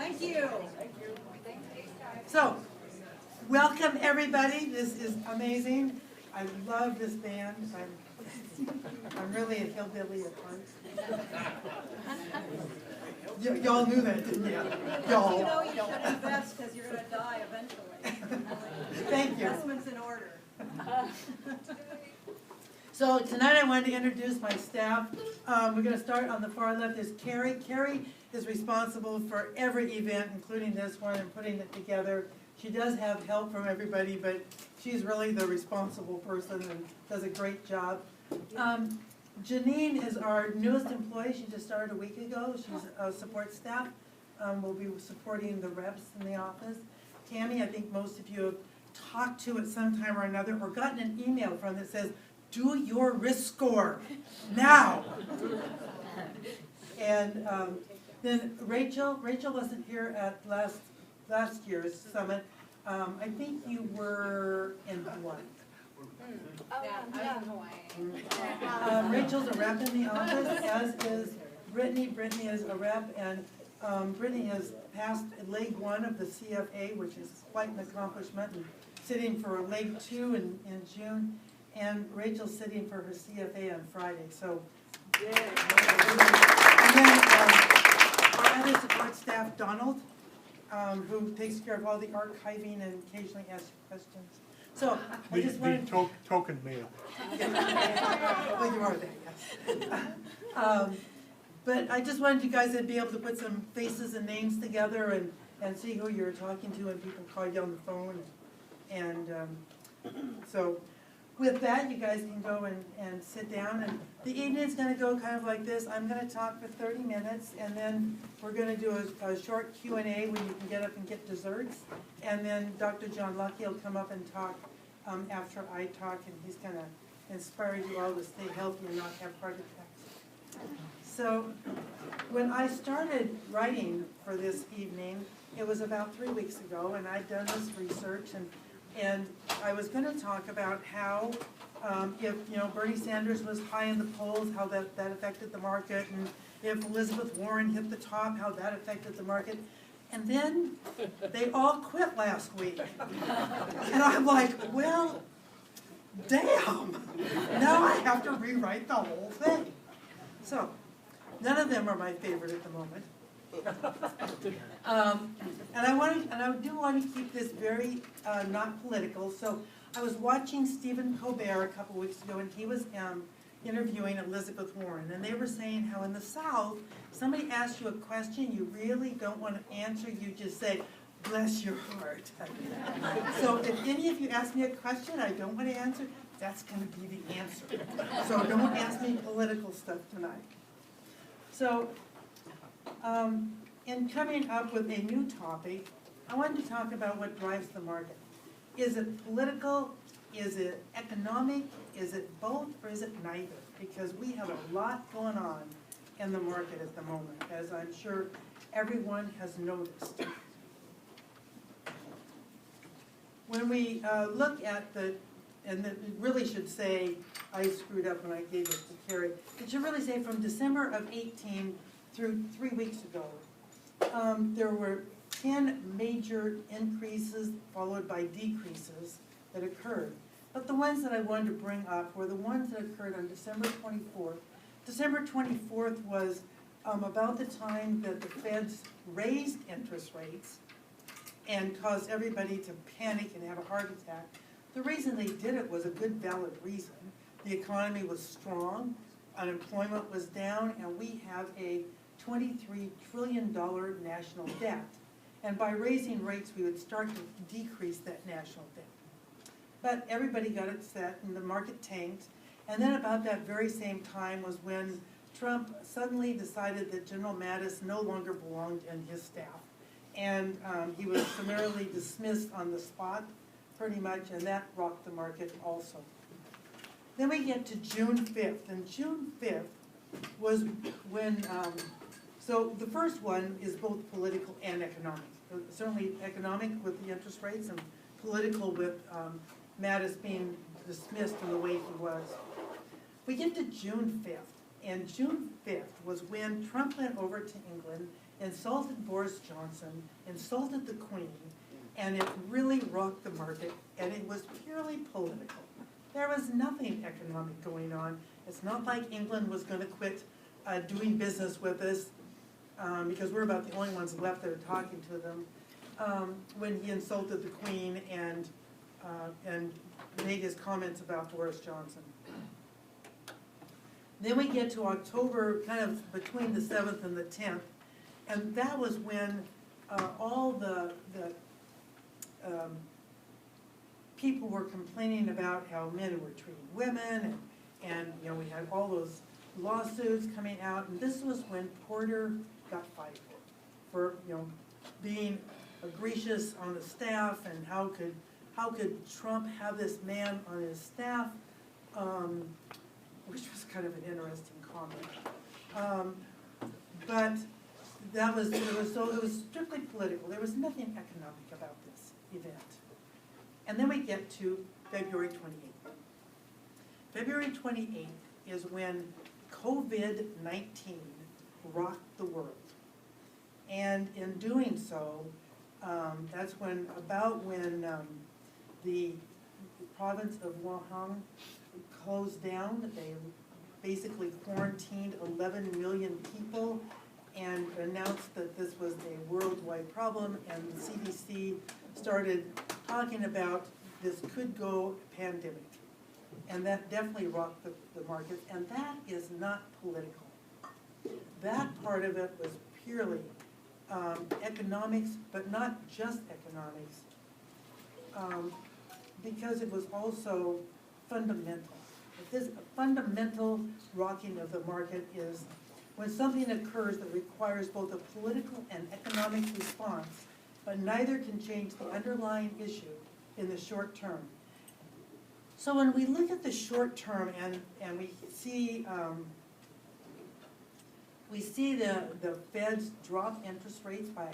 Thank you. So, welcome everybody. This is amazing. I love this band. I'm really a hillbilly at heart. Y'all knew that, didn't you? Y'all. You know you should invest because you're going to die eventually. Thank you. Investments in order. So tonight I wanted to introduce my staff. We're going to start on the far left is Carrie. Carrie is responsible for every event, including this one, and putting it together. She does have help from everybody, but she's really the responsible person and does a great job. Janine is our newest employee. She just started a week ago. She's a support staff. We'll be supporting the reps in the office. Tammy, I think most of you have talked to at some time or another or gotten an email from that says, do your risk score now. And then Rachel wasn't here at last year's summit. I think you were in Hawaii. Yeah, I was in Hawaii. Rachel's a rep in the office, as is Brittany. Brittany is a rep, and Brittany has passed leg 1 of the CFA, which is quite an accomplishment, and sitting for leg 2 in June. And Rachel's sitting for her CFA on Friday. So, yeah. And then our other support staff, Donald, who takes care of all the archiving and occasionally asks questions. So I just wanted the token mail. well, you are there, yes. But I just wanted you guys to be able to put some faces and names together and see who you're talking to when people call you on the phone. And so with that, you guys can go and sit down. And the evening's going to go kind of like this. I'm going to talk for 30 minutes, and then we're going to do a short Q&A where you can get up and get desserts. And then Dr. John Lucky will come up and talk after I talk, and he's going to inspire you all to stay healthy and not have heart attacks. So when I started writing for this evening, it was about 3 weeks ago, and I'd done this research, and I was going to talk about how if Bernie Sanders was high in the polls, how that affected the market, and if Elizabeth Warren hit the top, how that affected the market. And then they all quit last week. And I'm like, well, damn. Now I have to rewrite the whole thing. So none of them are my favorite at the moment. And I do want to keep this very not political. So I was watching Stephen Colbert a couple weeks ago, and he was interviewing Elizabeth Warren, and they were saying how in the South, somebody asks you a question you really don't want to answer, you just say, bless your heart. So if any of you ask me a question I don't want to answer, that's going to be the answer. So don't ask me political stuff tonight. So in coming up with a new topic, I wanted to talk about what drives the market. Is it political? Is it economic? Is it both? Or is it neither? Because we have a lot going on in the market at the moment, as I'm sure everyone has noticed. When we look at and it really should say, I screwed up when I gave it to Carrie, it should really say from December of 18 through 3 weeks ago, there were 10 major increases followed by decreases that occurred. But the ones that I wanted to bring up were the ones that occurred on December 24th. December 24th was about the time that the Feds raised interest rates and caused everybody to panic and have a heart attack. The reason they did it was a good, valid reason. The economy was strong, unemployment was down, and we have a $23 trillion national debt. And by raising rates, we would start to decrease that national debt. But everybody got upset, and the market tanked. And then about that very same time was when Trump suddenly decided that General Mattis no longer belonged in his staff. And he was summarily dismissed on the spot, pretty much, and that rocked the market also. Then we get to June 5th, and June 5th was when, so the first one is both political and economic. Certainly economic with the interest rates, and political with Mattis being dismissed in the way he was. We get to June 5th, and June 5th was when Trump went over to England insulted Boris Johnson, insulted the Queen, and it really rocked the market, and it was purely political. There was nothing economic going on. It's not like England was going to quit doing business with us, because we're about the only ones left that are talking to them, when he insulted the Queen and made his comments about Boris Johnson. Then we get to October, kind of between the 7th and the 10th, and that was when all the people were complaining about how men were treating women, and you know, we had all those lawsuits coming out, and this was when Porter got fired for, you know, being egregious on the staff, and how could Trump have this man on his staff, which was kind of an interesting comment. But that was, so it was strictly political. There was nothing economic about this event. And then we get to February 28th. February 28th is when COVID-19 rocked the world. And in doing so, that's when, the province of Wuhan closed down. They basically quarantined 11 million people and announced that this was a worldwide problem, and the CDC started talking about this could go pandemic. And that definitely rocked the market, and that is not political. That part of it was purely economics, but not just economics, because it was also fundamental. This fundamental rocking of the market is when something occurs that requires both a political and economic response, but neither can change the underlying issue in the short term. So when we look at the short term and we see the Feds drop interest rates by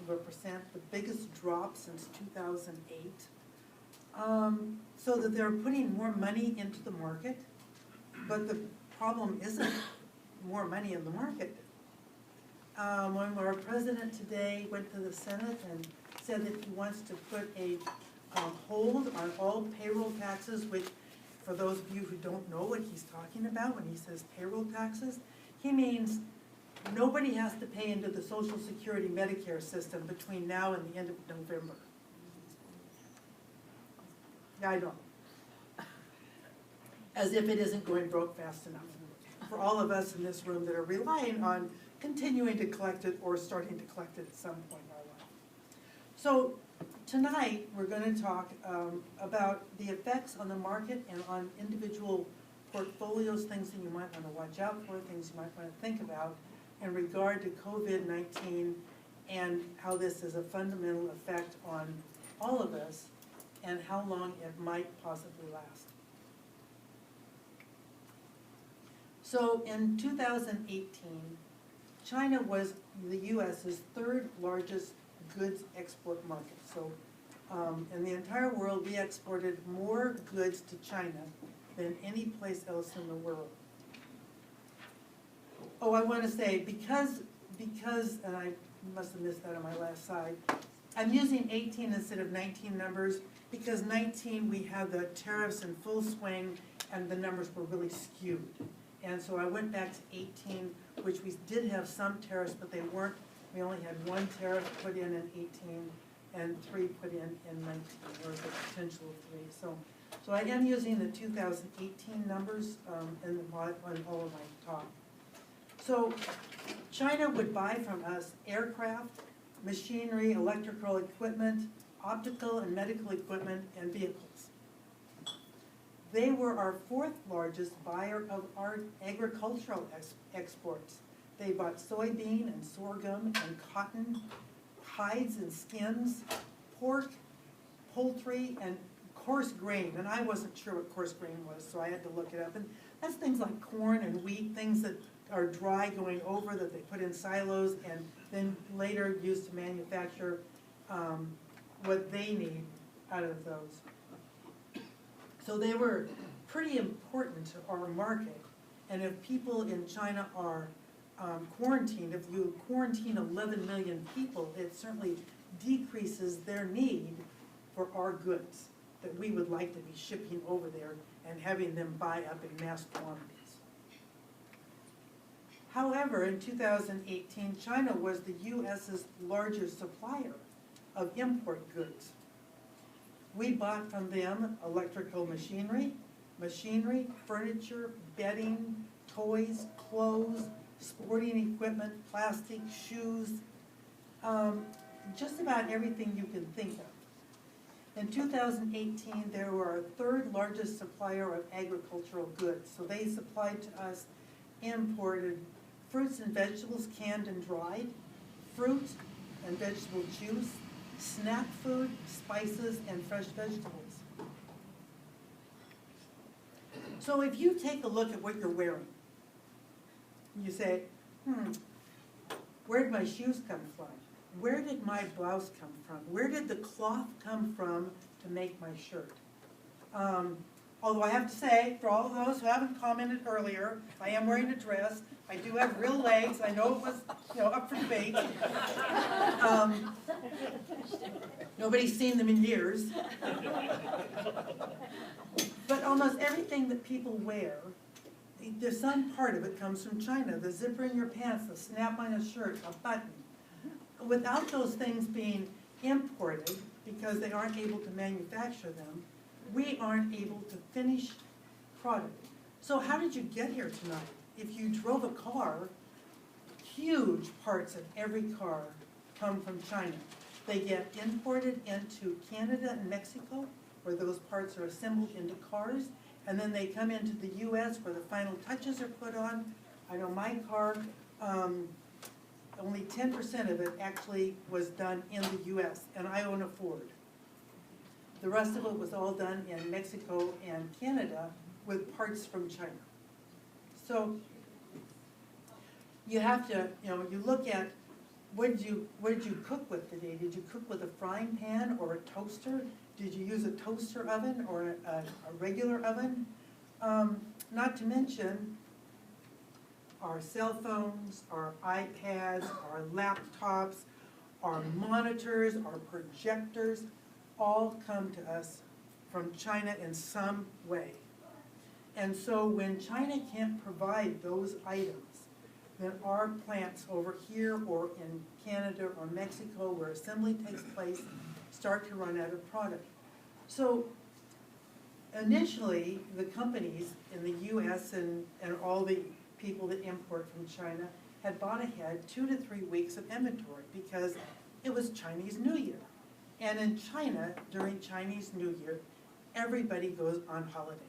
0.5%, the biggest drop since 2008, so that they're putting more money into the market, but the problem isn't more money in the market. When our president today went to the Senate and said that he wants to put a hold on all payroll taxes, which, for those of you who don't know what he's talking about when he says payroll taxes, he means nobody has to pay into the Social Security Medicare system between now and the end of November. Yeah, I know. As if it isn't going broke fast enough for all of us in this room that are relying on continuing to collect it or starting to collect it at some point in our life. So tonight we're going to talk about the effects on the market and on individual portfolios, things that you might want to watch out for, things you might want to think about in regard to COVID-19 and how this is a fundamental effect on all of us and how long it might possibly last. So in 2018, China was the U.S.'s third largest goods export market. So in the entire world, we exported more goods to China than any place else in the world. Oh, I want to say, because, and I must have missed that on my last slide, I'm using 18 instead of 19 numbers, because 19 we had the tariffs in full swing and the numbers were really skewed. And so I went back to 18, which we did have some tariffs, but they weren't, we only had one tariff put in 18 and 3 put in 19. There was a potential of 3. So I am using the 2018 numbers on all of my talk. So China would buy from us aircraft, machinery, electrical equipment, optical and medical equipment, and vehicles. They were our fourth largest buyer of our agricultural exports. They bought soybean and sorghum and cotton, hides and skins, pork, poultry, and coarse grain. And I wasn't sure what coarse grain was, so I had to look it up. And that's things like corn and wheat, things that are dry going over that they put in silos and then later used to manufacture what they need out of those. So they were pretty important to our market. And if people in China are quarantine, if you quarantine 11 million people, it certainly decreases their need for our goods that we would like to be shipping over there and having them buy up in mass quantities. However, in 2018, China was the U.S.'s largest supplier of import goods. We bought from them electrical machinery, furniture, bedding, toys, clothes, sporting equipment, plastic, shoes, just about everything you can think of. In 2018, they were our third largest supplier of agricultural goods. So they supplied to us imported fruits and vegetables canned and dried, fruit and vegetable juice, snack food, spices, and fresh vegetables. So if you take a look at what you're wearing, you say, where did my shoes come from? Where did my blouse come from? Where did the cloth come from to make my shirt? Although I have to say, for all of those who haven't commented earlier, I am wearing a dress. I do have real legs. I know it was, up for debate. Nobody's seen them in years. But almost everything that people wear, there's some part of it comes from China. The zipper in your pants, the snap on a shirt, a button. Without those things being imported, because they aren't able to manufacture them, we aren't able to finish product. So how did you get here tonight? If you drove a car, huge parts of every car come from China. They get imported into Canada and Mexico, where those parts are assembled into cars, and then they come into the U.S. where the final touches are put on. I know my car, only 10% of it actually was done in the U.S., and I own a Ford. The rest of it was all done in Mexico and Canada with parts from China. So you have to, you look at what did you cook with today? Did you cook with a frying pan or a toaster? Did you use a toaster oven or a regular oven? Not to mention our cell phones, our iPads, our laptops, our monitors, our projectors, all come to us from China in some way. And so when China can't provide those items, then our plants over here or in Canada or Mexico where assembly takes place start to run out of product. So initially, the companies in the U.S. and all the people that import from China had bought ahead 2 to 3 weeks of inventory because it was Chinese New Year. And in China, during Chinese New Year, everybody goes on holiday.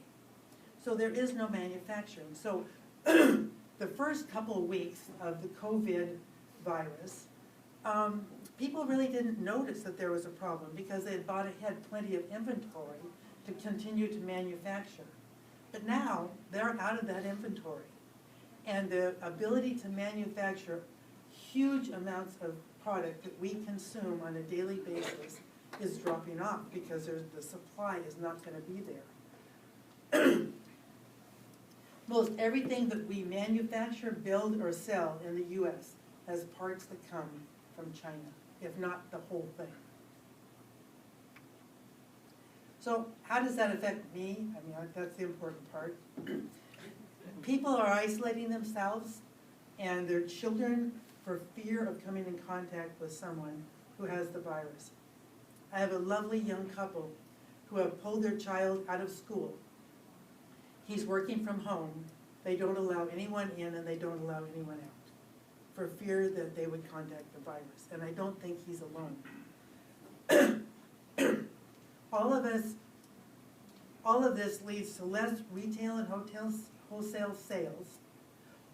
So there is no manufacturing. So the first couple of weeks of the COVID virus, people really didn't notice that there was a problem because they had bought ahead plenty of inventory to continue to manufacture. But now they're out of that inventory. And the ability to manufacture huge amounts of product that we consume on a daily basis is dropping off because the supply is not going to be there. Most everything that we manufacture, build, or sell in the U.S. has parts that come from China, if not the whole thing. So how does that affect me? I mean, that's the important part. People are isolating themselves and their children for fear of coming in contact with someone who has the virus. I have a lovely young couple who have pulled their child out of school. He's working from home. They don't allow anyone in and they don't allow anyone out for fear that they would contact the virus. And I don't think he's alone. All of this leads to less retail and wholesale sales.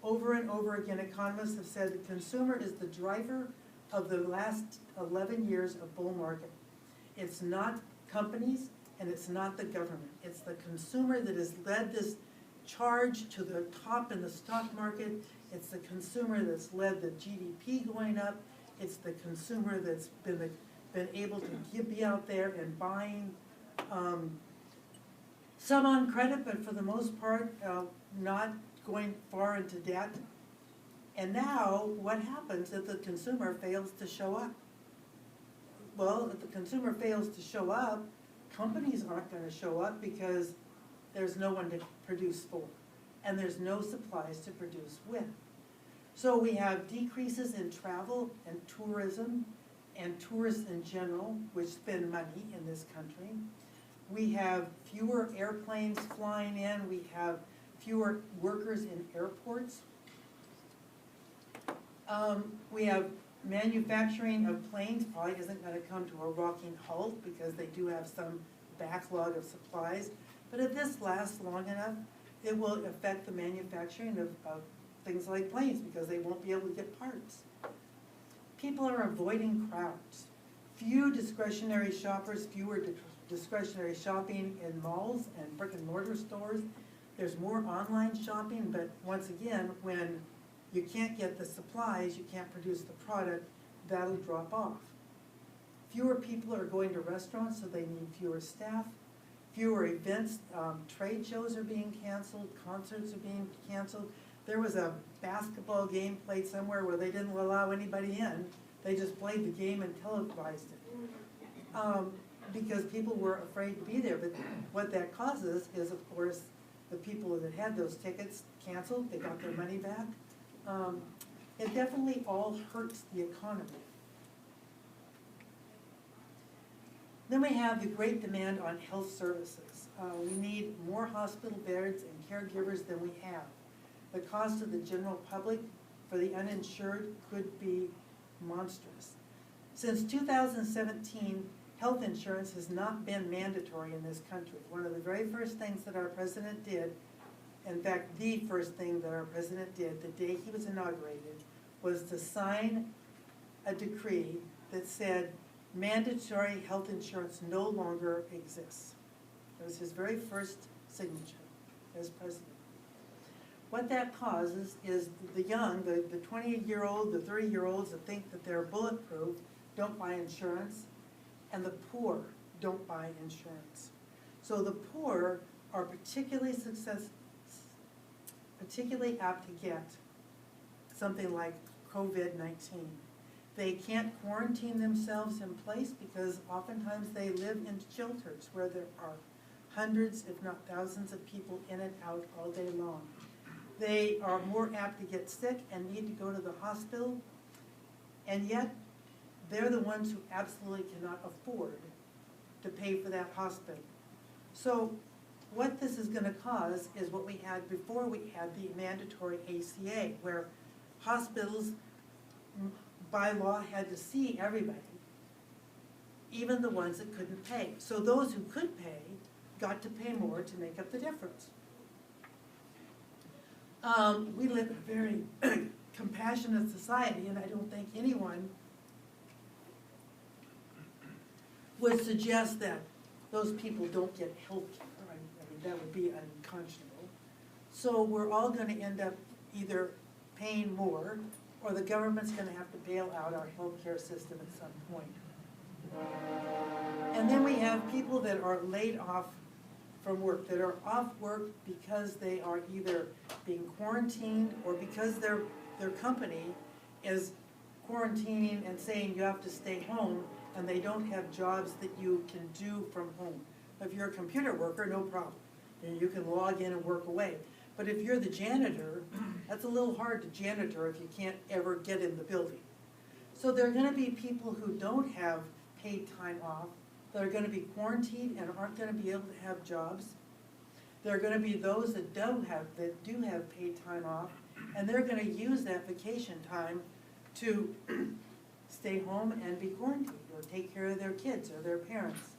Over and over again, economists have said the consumer is the driver of the last 11 years of bull market. It's not companies and it's not the government. It's the consumer that has led this charge to the top in the stock market. It's the consumer that's led the GDP going up. It's the consumer that's been able to be out there and buying, some on credit, but for the most part, not going far into debt. And now, what happens if the consumer fails to show up? Well, if the consumer fails to show up, companies aren't gonna show up because there's no one to produce for, and there's no supplies to produce with. So we have decreases in travel and tourism, and tourists in general, which spend money in this country. We have fewer airplanes flying in, we have fewer workers in airports. We have manufacturing of planes probably isn't gonna come to a rocking halt because they do have some backlog of supplies. But if this lasts long enough, it will affect the manufacturing of things like planes because they won't be able to get parts. People are avoiding crowds. Few discretionary shoppers, fewer discretionary shopping in malls and brick and mortar stores. There's more online shopping, but once again, when you can't get the supplies, you can't produce the product, that'll drop off. Fewer people are going to restaurants, so they need fewer staff. Fewer events, trade shows are being canceled, concerts are being canceled. There was a basketball game played somewhere where they didn't allow anybody in. They just played the game and televised it. Because people were afraid to be there, but what that causes is, of course, the people that had those tickets canceled, they got their money back. It definitely all hurts the economy. Then we have the great demand on health services. We need more hospital beds and caregivers than we have. The cost to the general public for the uninsured could be monstrous. Since 2017, health insurance has not been mandatory in this country. One of the very first things that our president did, in fact, the first thing that our president did the day he was inaugurated, was to sign a decree that said mandatory health insurance no longer exists. It was his very first signature as president. What that causes is the young, the 20-year-old, the 30-year-olds that think that they're bulletproof don't buy insurance, and the poor don't buy insurance. So the poor are particularly apt to get something like COVID-19. They can't quarantine themselves in place because oftentimes they live in shelters where there are hundreds, if not thousands, of people in and out all day long. They are more apt to get sick and need to go to the hospital, and yet they're the ones who absolutely cannot afford to pay for that hospital. So what this is going to cause is what we had before we had the mandatory ACA, where hospitals by law had to see everybody, even the ones that couldn't pay. So those who could pay got to pay more to make up the difference. We live in a very compassionate society, and I don't think anyone would suggest that those people don't get health care. I mean, that would be unconscionable. So we're all going to end up either paying more, or the government's going to have to bail out our health care system at some point. And then we have people that are laid off from work, that are off work because they are either being quarantined or because their company is quarantining and saying you have to stay home, and they don't have jobs that you can do from home. If you're a computer worker, no problem. You can log in and work away. But if you're the janitor, that's a little hard to janitor if you can't ever get in the building. So there are going to be people who don't have paid time off, that are going to be quarantined and aren't going to be able to have jobs. There are going to be those that do have paid time off, and they're going to use that vacation time to stay home and be quarantined or take care of their kids or their parents.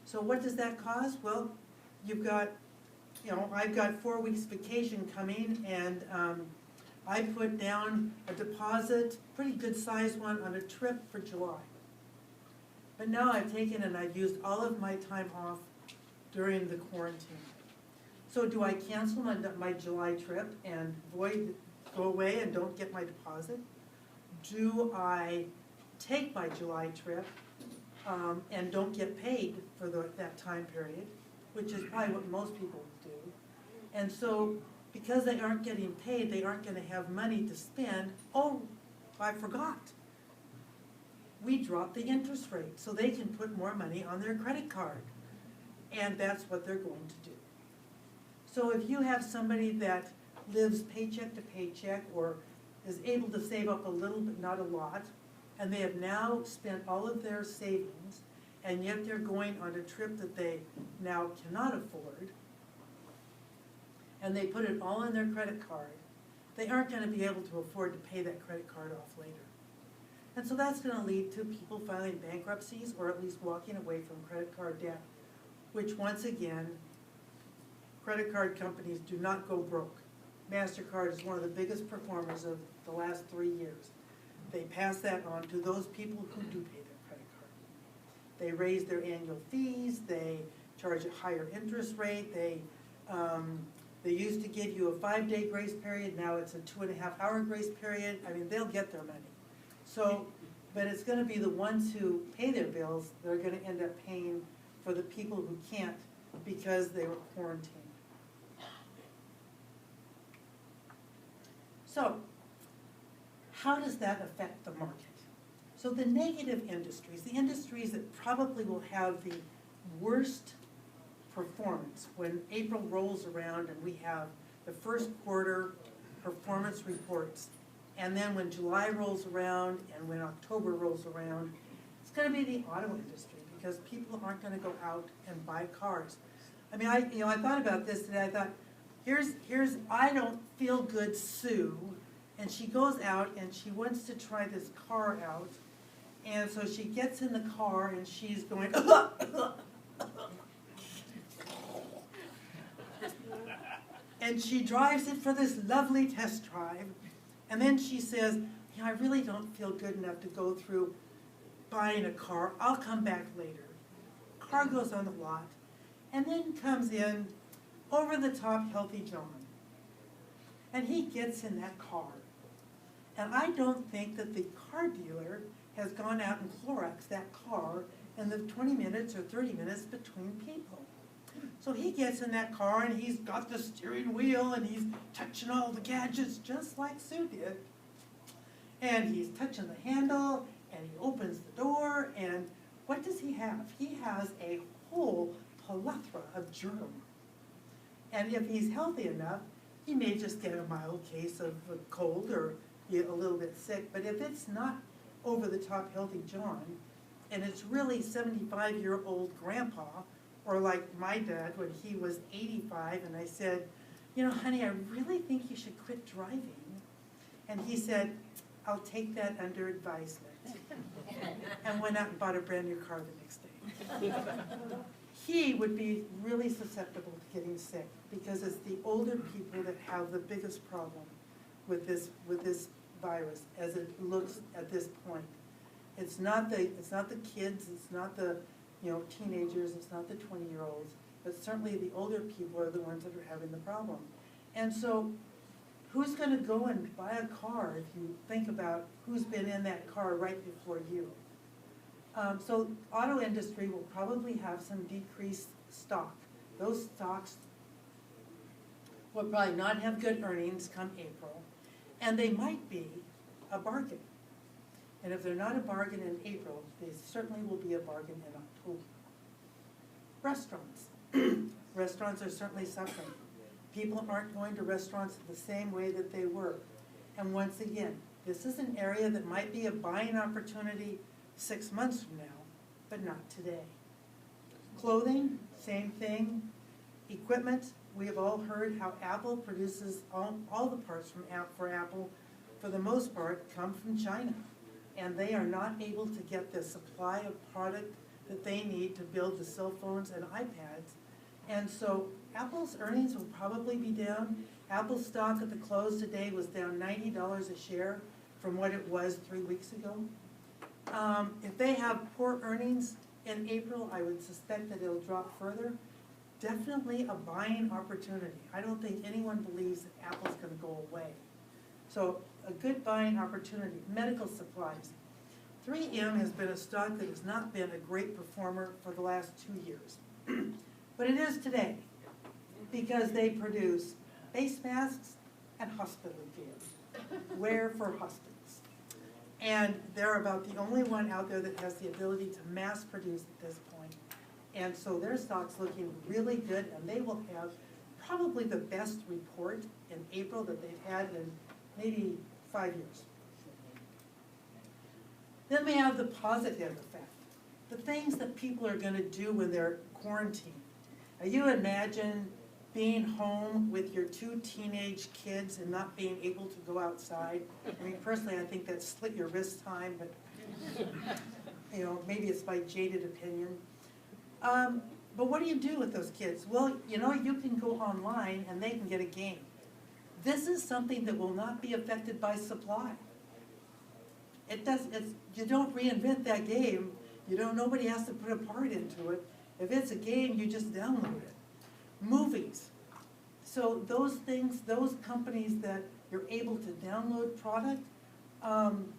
So what does that cause? Well, you've got, I've got 4 weeks vacation coming, and I put down a deposit, pretty good sized one, on a trip for July. But now I've taken and I've used all of my time off during the quarantine. So do I cancel my July trip and go away and don't get my deposit? Do I take my July trip and don't get paid for that time period, which is probably what most people do? And so because they aren't getting paid, they aren't gonna have money to spend. Oh, I forgot. We dropped the interest rate so they can put more money on their credit card. And that's what they're going to do. So if you have somebody that lives paycheck to paycheck or is able to save up a little but not a lot, and they have now spent all of their savings, and yet they're going on a trip that they now cannot afford, and they put it all on their credit card, they aren't gonna be able to afford to pay that credit card off later. And so that's gonna lead to people filing bankruptcies or at least walking away from credit card debt, which once again, credit card companies do not go broke. MasterCard is one of the biggest performers of the last 3 years. They pass that on to those people who do pay their credit card. They raise their annual fees, they charge a higher interest rate, they used to give you a 5-day grace period, now it's a 2.5-hour grace period. I mean, they'll get their money. So, but it's gonna be the ones who pay their bills that are gonna end up paying for the people who can't because they were quarantined. So, how does that affect the market? So the negative industries, the industries that probably will have the worst performance when April rolls around and we have the first quarter performance reports, and then when July rolls around and when October rolls around, it's gonna be the auto industry because people aren't gonna go out and buy cars. I mean, I thought about this today. I thought, here's I don't feel good Sue, and she goes out and she wants to try this car out, and so she gets in the car and she's going, and she drives it for this lovely test drive, and then she says, I really don't feel good enough to go through buying a car. I'll come back later. Car goes on the lot, and then comes in over-the-top Healthy John. And he gets in that car. And I don't think that the car dealer has gone out and Cloroxed that car in the 20 minutes or 30 minutes between people. So he gets in that car and he's got the steering wheel and he's touching all the gadgets just like Sue did. And he's touching the handle and he opens the door, and what does he have? He has a whole plethora of germ. And if he's healthy enough, he may just get a mild case of a cold or get a little bit sick. But if it's not over-the-top Healthy John, and it's really 75-year-old grandpa, or like my dad when he was 85, and I said, honey, I really think you should quit driving. And he said, I'll take that under advisement. And went out and bought a brand new car the next day. He would be really susceptible to getting sick because it's the older people that have the biggest problem with this virus as it looks at this point. It's not the kids, it's not the teenagers, it's not the 20-year-olds, but certainly the older people are the ones that are having the problem. And so who's going to go and buy a car if you think about who's been in that car right before you? So auto industry will probably have some decreased stock. Those stocks will probably not have good earnings come April, and they might be a bargain. And if they're not a bargain in April, they certainly will be a bargain in October. Restaurants. Restaurants are certainly suffering. People aren't going to restaurants the same way that they were. And once again, this is an area that might be a buying opportunity 6 months from now, but not today. Clothing, same thing. Equipment, we have all heard how Apple produces all the parts for Apple, for the most part, come from China. And they are not able to get the supply of product that they need to build the cell phones and iPads. And so Apple's earnings will probably be down. Apple stock at the close today was down $90 a share from what it was 3 weeks ago. If they have poor earnings in April, I would suspect that it'll drop further. Definitely a buying opportunity. I don't think anyone believes that Apple's going to go away. So a good buying opportunity. Medical supplies. 3M has been a stock that has not been a great performer for the last 2 years. But it is today because they produce face masks and hospital gear. Wear for hospitals. And they're about the only one out there that has the ability to mass produce at this point. And so their stock's looking really good, and they will have probably the best report in April that they've had in maybe 5 years. Then we have the positive effect, the things that people are gonna do when they're quarantined. Now you imagine being home with your 2 teenage kids and not being able to go outside. I mean, personally, I think that's slit your wrist time, but you know, maybe it's my jaded opinion. But what do you do with those kids? Well, you know, you can go online and they can get a game. This is something that will not be affected by supply. You don't reinvent that game. Nobody has to put a part into it. If it's a game, you just download it. Movies. So those things, those companies that you're able to download product, and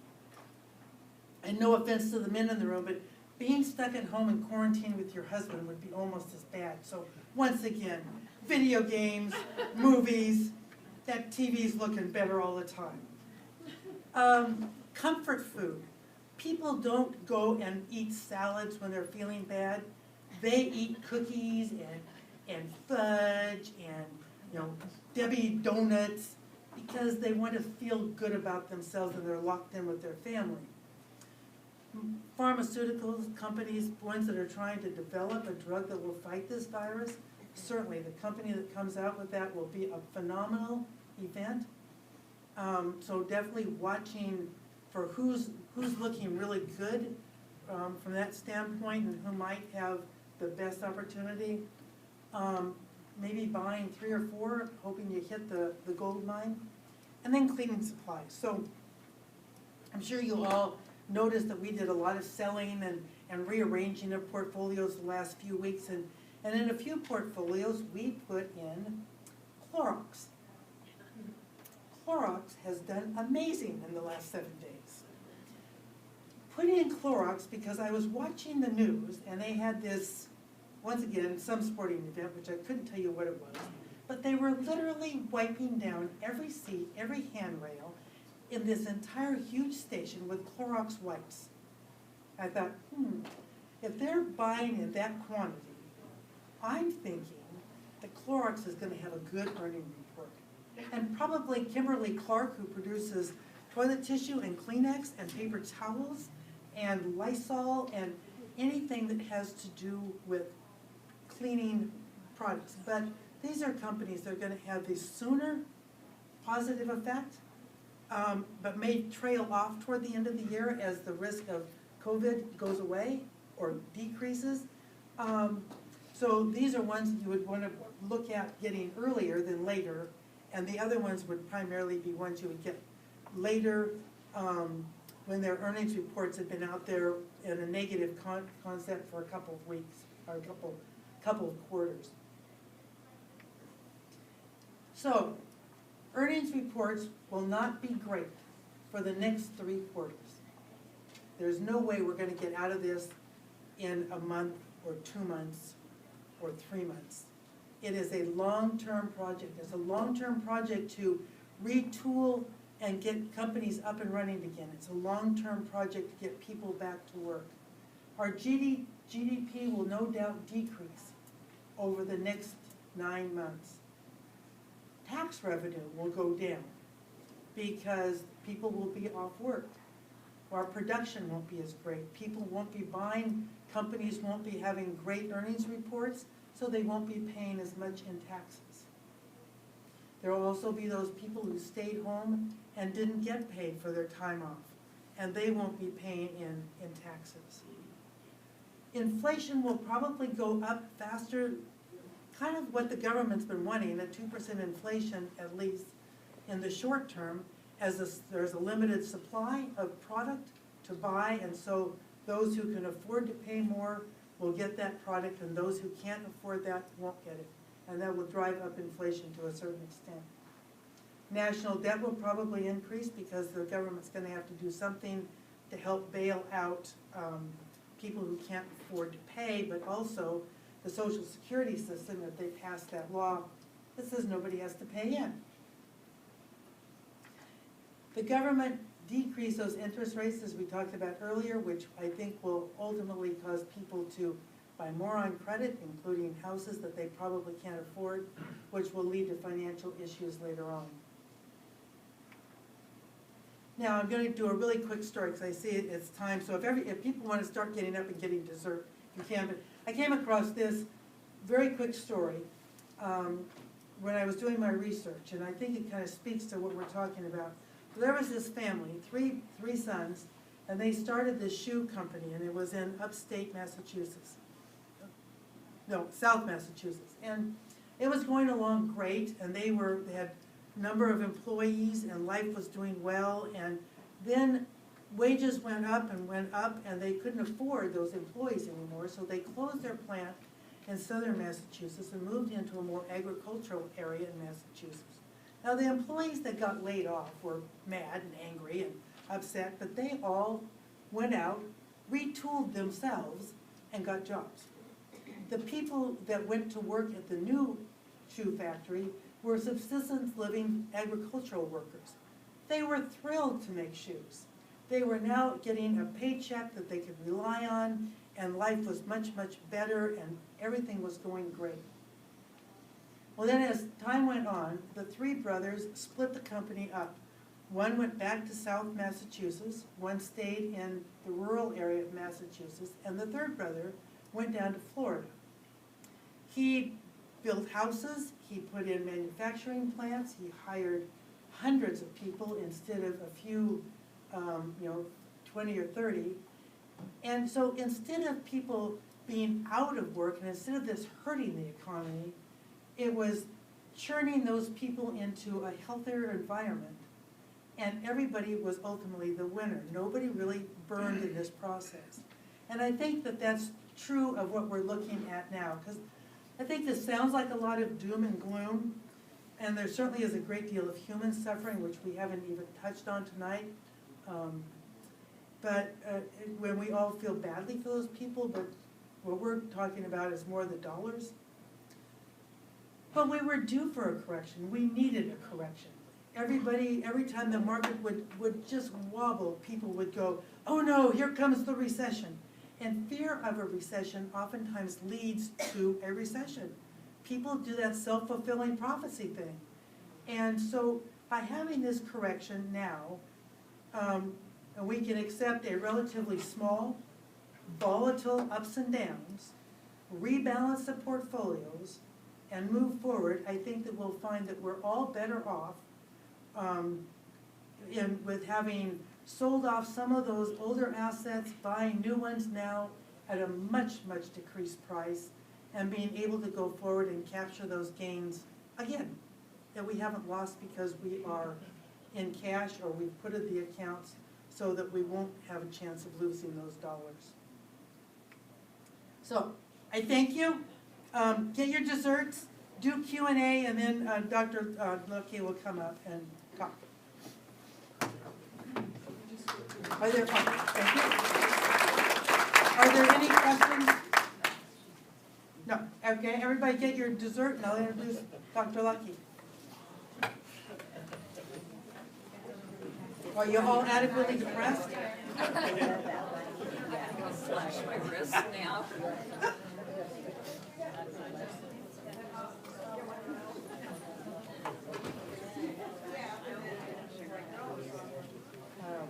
no offense to the men in the room, but being stuck at home in quarantine with your husband would be almost as bad. So once again, video games, movies, that TV's looking better all the time. Comfort food. People don't go and eat salads when they're feeling bad. They eat cookies and fudge and Debbie donuts because they want to feel good about themselves and they're locked in with their family. Pharmaceuticals companies, ones that are trying to develop a drug that will fight this virus, certainly the company that comes out with that will be a phenomenal event. So definitely watching for who's looking really good from that standpoint and who might have the best opportunity. Maybe buying 3 or 4, hoping you hit the gold mine. And then cleaning supplies. So I'm sure you all noticed that we did a lot of selling and rearranging of portfolios the last few weeks. And in a few portfolios, we put in Clorox. Clorox has done amazing in the last 7 days. Putting in Clorox because I was watching the news and they had this, once again, some sporting event, which I couldn't tell you what it was, but they were literally wiping down every seat, every handrail in this entire huge station with Clorox wipes. I thought, if they're buying in that quantity, I'm thinking that Clorox is going to have a good earning report. And probably Kimberly-Clark, who produces toilet tissue and Kleenex and paper towels and Lysol and anything that has to do with cleaning products. But these are companies that are going to have the sooner positive effect, but may trail off toward the end of the year as the risk of COVID goes away or decreases. So these are ones that you would want to look at getting earlier than later, and the other ones would primarily be ones you would get later when their earnings reports have been out there in a negative concept for a couple of weeks or a couple of quarters. So earnings reports will not be great for the next 3 quarters. There's no way we're going to get out of this in a month or 2 months or 3 months. It is a long-term project. It's a long-term project to retool and get companies up and running again. It's a long-term project to get people back to work. Our GDP will no doubt decrease over the next 9 months. Tax revenue will go down because people will be off work. Our production won't be as great. People won't be buying, companies won't be having great earnings reports, so they won't be paying as much in taxes. There will also be those people who stayed home and didn't get paid for their time off, and they won't be paying in taxes. Inflation will probably go up faster, kind of what the government's been wanting, at 2% inflation at least in the short term, as there's a limited supply of product to buy, and so those who can afford to pay more will get that product, and those who can't afford that won't get it. And that will drive up inflation to a certain extent. National debt will probably increase because the government's going to have to do something to help bail out people who can't afford to pay, but also the Social Security system, if they pass that law that says nobody has to pay in. The government decreased those interest rates, as we talked about earlier, which I think will ultimately cause people to buy more on credit, including houses that they probably can't afford, which will lead to financial issues later on. Now, I'm going to do a really quick story because I see it's time. So if people want to start getting up and getting dessert, you can. But I came across this very quick story when I was doing my research, and I think it kind of speaks to what we're talking about. So there was this family, three sons, and they started this shoe company, and it was in upstate Massachusetts. No, South Massachusetts. And it was going along great, and they had a number of employees, and life was doing well, and then wages went up, and they couldn't afford those employees anymore, so they closed their plant in southern Massachusetts and moved into a more agricultural area in Massachusetts. Now, the employees that got laid off were mad and angry and upset, but they all went out, retooled themselves, and got jobs. The people that went to work at the new shoe factory were subsistence living agricultural workers. They were thrilled to make shoes. They were now getting a paycheck that they could rely on, and life was much, much better, and everything was going great. Well, then as time went on, the three brothers split the company up. One went back to South Massachusetts, one stayed in the rural area of Massachusetts, and the third brother went down to Florida. He built houses, he put in manufacturing plants, he hired hundreds of people instead of a few, 20 or 30. And so instead of people being out of work, and instead of this hurting the economy, it was churning those people into a healthier environment. And everybody was ultimately the winner. Nobody really burned in this process. And I think that that's true of what we're looking at now, because I think this sounds like a lot of doom and gloom, and there certainly is a great deal of human suffering, which we haven't even touched on tonight. But when we all feel badly for those people, but what we're talking about is more the dollars. But we were due for a correction. We needed a correction. Every time the market would just wobble, people would go, oh no, here comes the recession. And fear of a recession oftentimes leads to a recession. People do that self-fulfilling prophecy thing. And so by having this correction now, we can accept a relatively small, volatile ups and downs, rebalance the portfolios, and move forward. I think that we'll find that we're all better off with having sold off some of those older assets, buying new ones now at a much, much decreased price, and being able to go forward and capture those gains again that we haven't lost because we are in cash or we've put in the accounts so that we won't have a chance of losing those dollars. So I thank you. Get your desserts, do Q&A, and then Dr. Lucky will come up and talk. Are there, thank you. Are there any questions? No. Okay, everybody get your dessert, and I'll introduce Dr. Lucky. Are you all adequately depressed? I'm gonna slash my wrist now.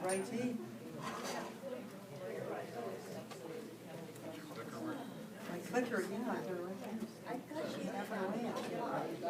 Righty. My clicker, yeah, they're right there. I thought you had my way.